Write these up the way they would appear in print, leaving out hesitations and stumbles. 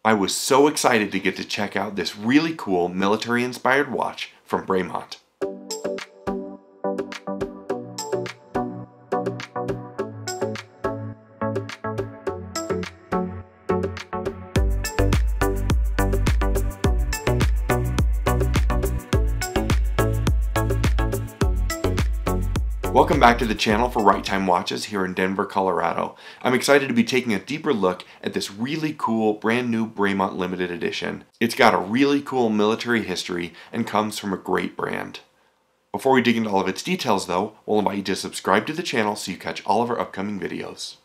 I was so excited to get to check out this really cool military-inspired watch from Bremont. Welcome back to the channel for Right Time Watches here in Denver, Colorado. I'm excited to be taking a deeper look at this really cool brand new Bremont limited edition. It's got a really cool military history and comes from a great brand. Before we dig into all of its details though, we'll invite you to subscribe to the channel so you catch all of our upcoming videos.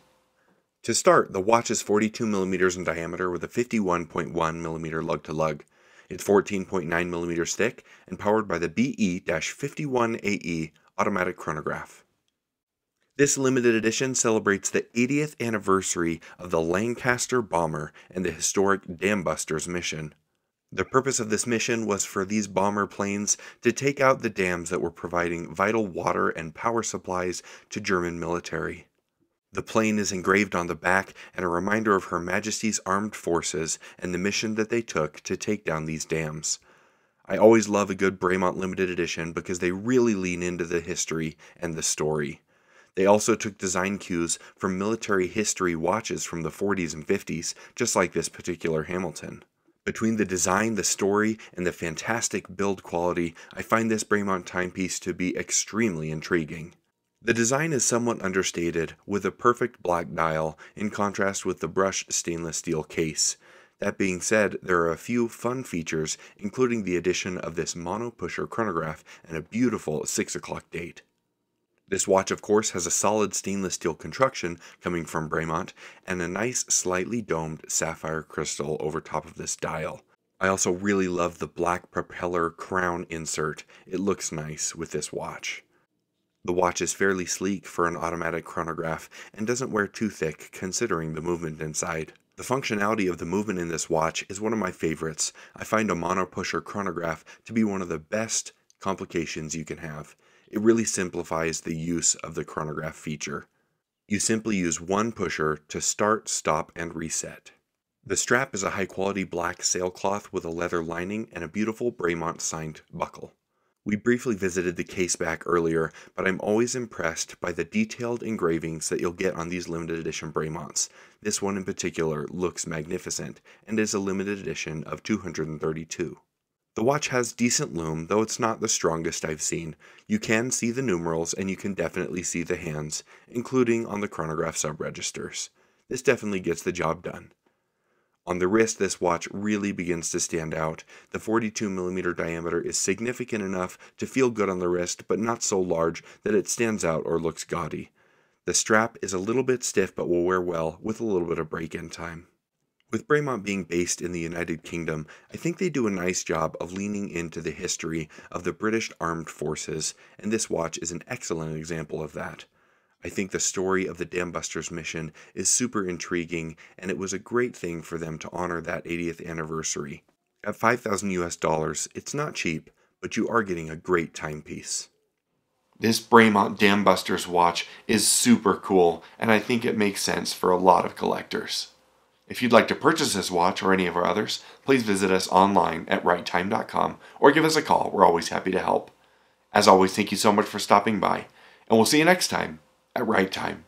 To start, the watch is 42mm in diameter with a 51.1mm lug-to-lug. It's 14.9mm thick and powered by the BE-51AE automatic chronograph. This limited edition celebrates the 80th anniversary of the Lancaster bomber and the historic Dambuster's mission. The purpose of this mission was for these bomber planes to take out the dams that were providing vital water and power supplies to German military. The plane is engraved on the back and a reminder of Her Majesty's Armed Forces and the mission that they took to take down these dams. I always love a good Bremont limited edition because they really lean into the history and the story. They also took design cues from military history watches from the 40s and 50s, just like this particular Hamilton. Between the design, the story, and the fantastic build quality, I find this Bremont timepiece to be extremely intriguing. The design is somewhat understated, with a perfect black dial, in contrast with the brushed stainless steel case. That being said, there are a few fun features, including the addition of this mono-pusher chronograph and a beautiful 6 o'clock date. This watch, of course, has a solid stainless steel construction coming from Bremont and a nice, slightly domed sapphire crystal over top of this dial. I also really love the black propeller crown insert. It looks nice with this watch. The watch is fairly sleek for an automatic chronograph and doesn't wear too thick considering the movement inside. The functionality of the movement in this watch is one of my favorites. I find a mono-pusher chronograph to be one of the best complications you can have. It really simplifies the use of the chronograph feature. You simply use one pusher to start, stop, and reset. The strap is a high-quality black sailcloth with a leather lining and a beautiful Bremont signed buckle. We briefly visited the case back earlier, but I'm always impressed by the detailed engravings that you'll get on these limited edition Bremonts. This one in particular looks magnificent, and is a limited edition of 232. The watch has decent lume, though it's not the strongest I've seen. You can see the numerals, and you can definitely see the hands, including on the chronograph subregisters. This definitely gets the job done. On the wrist, this watch really begins to stand out. The 42mm diameter is significant enough to feel good on the wrist, but not so large that it stands out or looks gaudy. The strap is a little bit stiff but will wear well with a little bit of break-in time. With Bremont being based in the United Kingdom, I think they do a nice job of leaning into the history of the British Armed Forces, and this watch is an excellent example of that. I think the story of the Dambuster's mission is super intriguing, and it was a great thing for them to honor that 80th anniversary. At $5,000 US, it's not cheap, but you are getting a great timepiece. This Bremont Dambuster's watch is super cool, and I think it makes sense for a lot of collectors. If you'd like to purchase this watch or any of our others, please visit us online at righttime.com or give us a call. We're always happy to help. As always, thank you so much for stopping by, and we'll see you next time at Right Time.